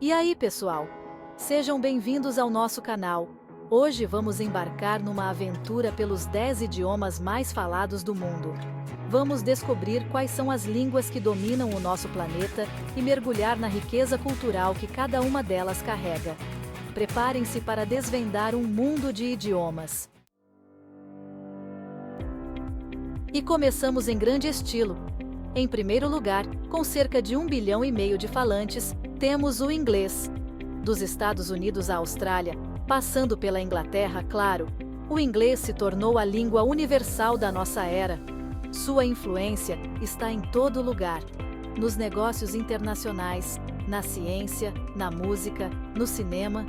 E aí, pessoal? Sejam bem-vindos ao nosso canal. Hoje vamos embarcar numa aventura pelos 10 idiomas mais falados do mundo. Vamos descobrir quais são as línguas que dominam o nosso planeta e mergulhar na riqueza cultural que cada uma delas carrega. Preparem-se para desvendar um mundo de idiomas. E começamos em grande estilo. Em primeiro lugar, com cerca de 1,5 bilhão de falantes, temos o inglês. Dos Estados Unidos à Austrália, passando pela Inglaterra, claro, o inglês se tornou a língua universal da nossa era. Sua influência está em todo lugar, nos negócios internacionais, na ciência, na música, no cinema.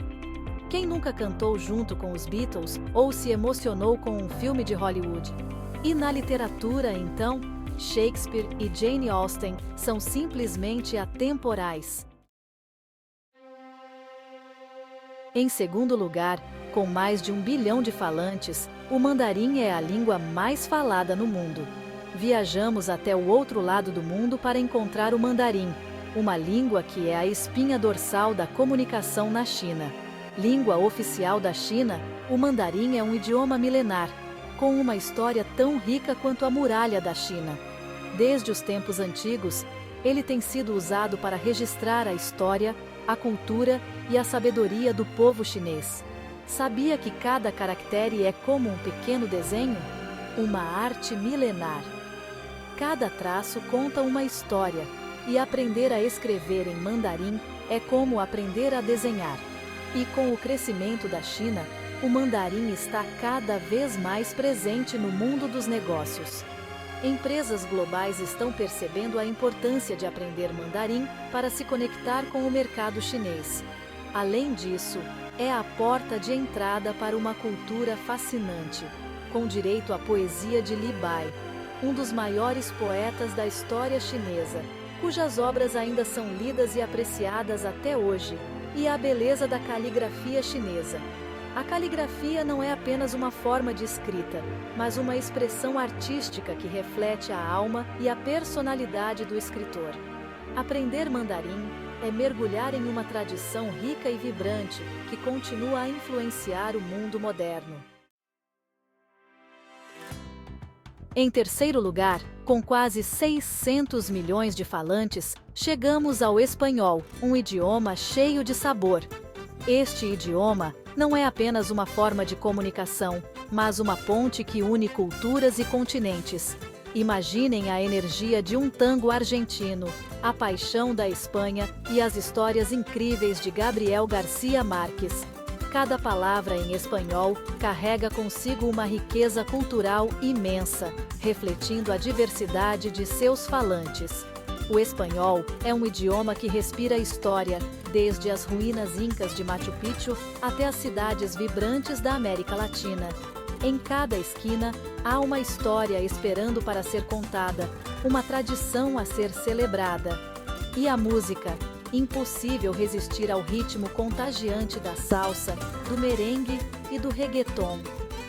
Quem nunca cantou junto com os Beatles ou se emocionou com um filme de Hollywood? E na literatura, então, Shakespeare e Jane Austen são simplesmente atemporais. Em segundo lugar, com mais de 1 bilhão de falantes, o mandarim é a língua mais falada no mundo. Viajamos até o outro lado do mundo para encontrar o mandarim, uma língua que é a espinha dorsal da comunicação na China. Língua oficial da China, o mandarim é um idioma milenar, com uma história tão rica quanto a muralha da China. Desde os tempos antigos, ele tem sido usado para registrar a história, a cultura e a sabedoria do povo chinês. Sabia que cada caractere é como um pequeno desenho? Uma arte milenar. Cada traço conta uma história, e aprender a escrever em mandarim é como aprender a desenhar. E com o crescimento da China, o mandarim está cada vez mais presente no mundo dos negócios. Empresas globais estão percebendo a importância de aprender mandarim para se conectar com o mercado chinês. Além disso, é a porta de entrada para uma cultura fascinante, com direito à poesia de Li Bai, um dos maiores poetas da história chinesa, cujas obras ainda são lidas e apreciadas até hoje, e a beleza da caligrafia chinesa. A caligrafia não é apenas uma forma de escrita, mas uma expressão artística que reflete a alma e a personalidade do escritor. Aprender mandarim é mergulhar em uma tradição rica e vibrante que continua a influenciar o mundo moderno. Em terceiro lugar, com quase 600 milhões de falantes, chegamos ao espanhol, um idioma cheio de sabor. Este idioma não é apenas uma forma de comunicação, mas uma ponte que une culturas e continentes. Imaginem a energia de um tango argentino, a paixão da Espanha e as histórias incríveis de Gabriel García Márquez. Cada palavra em espanhol carrega consigo uma riqueza cultural imensa, refletindo a diversidade de seus falantes. O espanhol é um idioma que respira história, desde as ruínas incas de Machu Picchu até as cidades vibrantes da América Latina. Em cada esquina, há uma história esperando para ser contada, uma tradição a ser celebrada. E a música? Impossível resistir ao ritmo contagiante da salsa, do merengue e do reggaeton.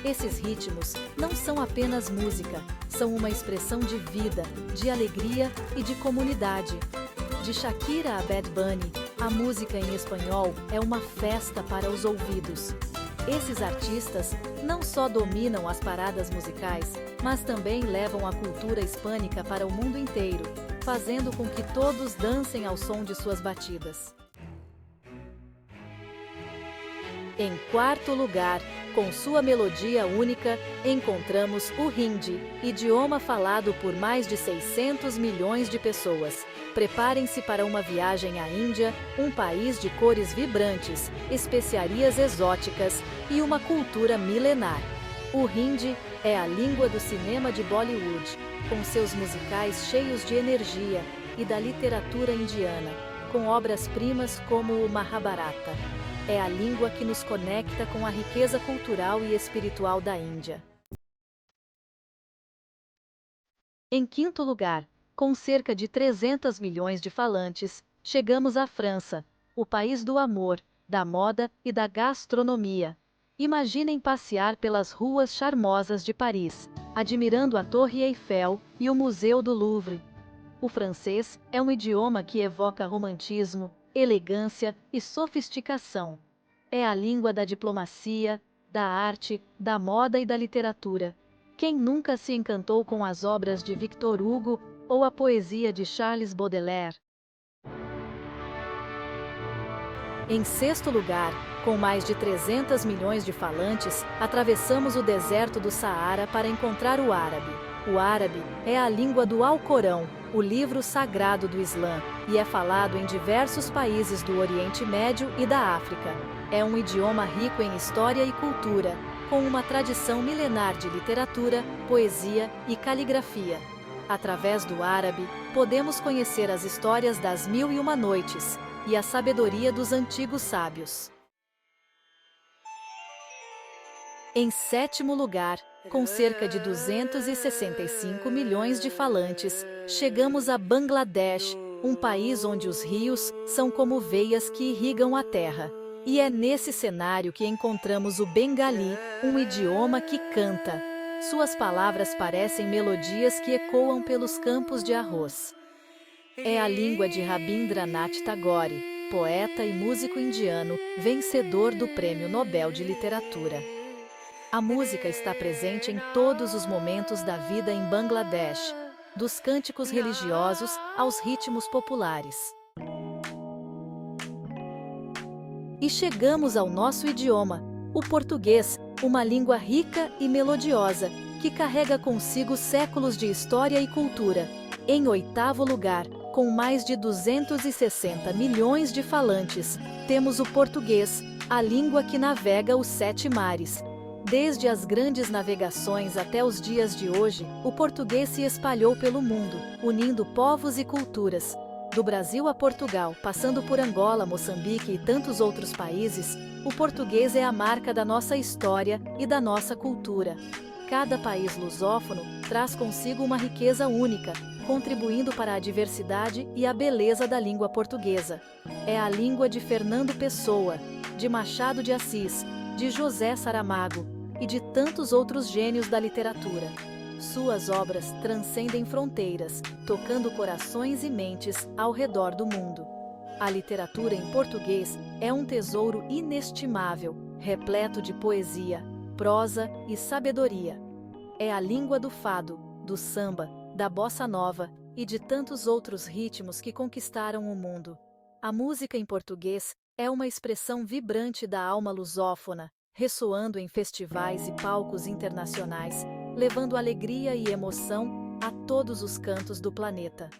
Esses ritmos não são apenas música, são uma expressão de vida, de alegria e de comunidade. De Shakira a Bad Bunny, a música em espanhol é uma festa para os ouvidos. Esses artistas não só dominam as paradas musicais, mas também levam a cultura hispânica para o mundo inteiro, fazendo com que todos dancem ao som de suas batidas. Em quarto lugar, com sua melodia única, encontramos o Hindi, idioma falado por mais de 600 milhões de pessoas. Preparem-se para uma viagem à Índia, um país de cores vibrantes, especiarias exóticas e uma cultura milenar. O Hindi é a língua do cinema de Bollywood, com seus musicais cheios de energia, e da literatura indiana, com obras-primas como o Mahabharata. É a língua que nos conecta com a riqueza cultural e espiritual da Índia. Em quinto lugar, com cerca de 300 milhões de falantes, chegamos à França, o país do amor, da moda e da gastronomia. Imaginem passear pelas ruas charmosas de Paris, admirando a Torre Eiffel e o Museu do Louvre. O francês é um idioma que evoca romantismo, elegância e sofisticação. É a língua da diplomacia, da arte, da moda e da literatura. Quem nunca se encantou com as obras de Victor Hugo ou a poesia de Charles Baudelaire? Em sexto lugar, com mais de 300 milhões de falantes, atravessamos o deserto do Saara para encontrar o árabe. O árabe é a língua do Alcorão, o livro sagrado do Islã, e é falado em diversos países do Oriente Médio e da África. É um idioma rico em história e cultura, com uma tradição milenar de literatura, poesia e caligrafia. Através do árabe, podemos conhecer as histórias das Mil e Uma Noites e a sabedoria dos antigos sábios. Em sétimo lugar, com cerca de 265 milhões de falantes, chegamos a Bangladesh, um país onde os rios são como veias que irrigam a terra. E é nesse cenário que encontramos o Bengali, um idioma que canta. Suas palavras parecem melodias que ecoam pelos campos de arroz. É a língua de Rabindranath Tagore, poeta e músico indiano, vencedor do Prêmio Nobel de Literatura. A música está presente em todos os momentos da vida em Bangladesh, dos cânticos religiosos aos ritmos populares. E chegamos ao nosso idioma, o português, uma língua rica e melodiosa, que carrega consigo séculos de história e cultura. Em oitavo lugar, com mais de 260 milhões de falantes, temos o português, a língua que navega os 7 mares. Desde as grandes navegações até os dias de hoje, o português se espalhou pelo mundo, unindo povos e culturas. Do Brasil a Portugal, passando por Angola, Moçambique e tantos outros países, o português é a marca da nossa história e da nossa cultura. Cada país lusófono traz consigo uma riqueza única, contribuindo para a diversidade e a beleza da língua portuguesa. É a língua de Fernando Pessoa, de Machado de Assis, de José Saramago e de tantos outros gênios da literatura. Suas obras transcendem fronteiras, tocando corações e mentes ao redor do mundo. A literatura em português é um tesouro inestimável, repleto de poesia, prosa e sabedoria. É a língua do fado, do samba, da bossa nova e de tantos outros ritmos que conquistaram o mundo. A música em português é uma expressão vibrante da alma lusófona, ressoando em festivais e palcos internacionais, levando alegria e emoção a todos os cantos do planeta.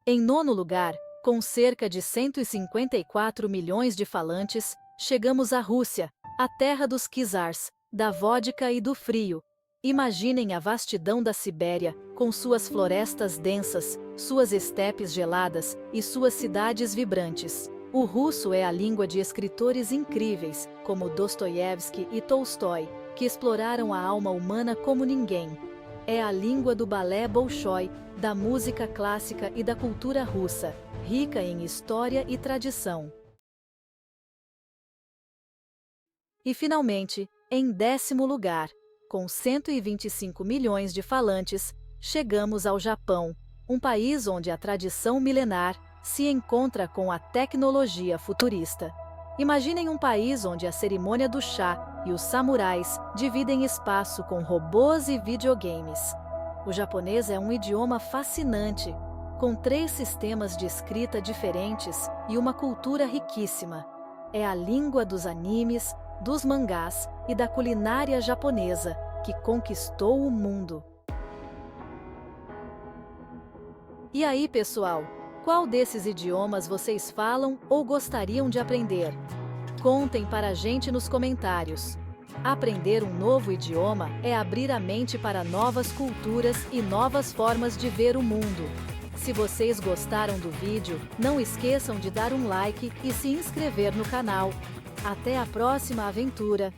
Em nono lugar, com cerca de 154 milhões de falantes, chegamos à Rússia, a terra dos czars, da vodka e do frio. Imaginem a vastidão da Sibéria, com suas florestas densas, suas estepes geladas e suas cidades vibrantes. O russo é a língua de escritores incríveis, como Dostoiévski e Tolstói, que exploraram a alma humana como ninguém. É a língua do balé Bolshoi, da música clássica e da cultura russa, rica em história e tradição. E finalmente, em décimo lugar, com 125 milhões de falantes, chegamos ao Japão, um país onde a tradição milenar se encontra com a tecnologia futurista. Imaginem um país onde a cerimônia do chá e os samurais dividem espaço com robôs e videogames. O japonês é um idioma fascinante, com 3 sistemas de escrita diferentes e uma cultura riquíssima. É a língua dos animes, dos mangás e da culinária japonesa, que conquistou o mundo. E aí, pessoal? Qual desses idiomas vocês falam ou gostariam de aprender? Contem para a gente nos comentários. Aprender um novo idioma é abrir a mente para novas culturas e novas formas de ver o mundo. Se vocês gostaram do vídeo, não esqueçam de dar um like e se inscrever no canal. Até a próxima aventura!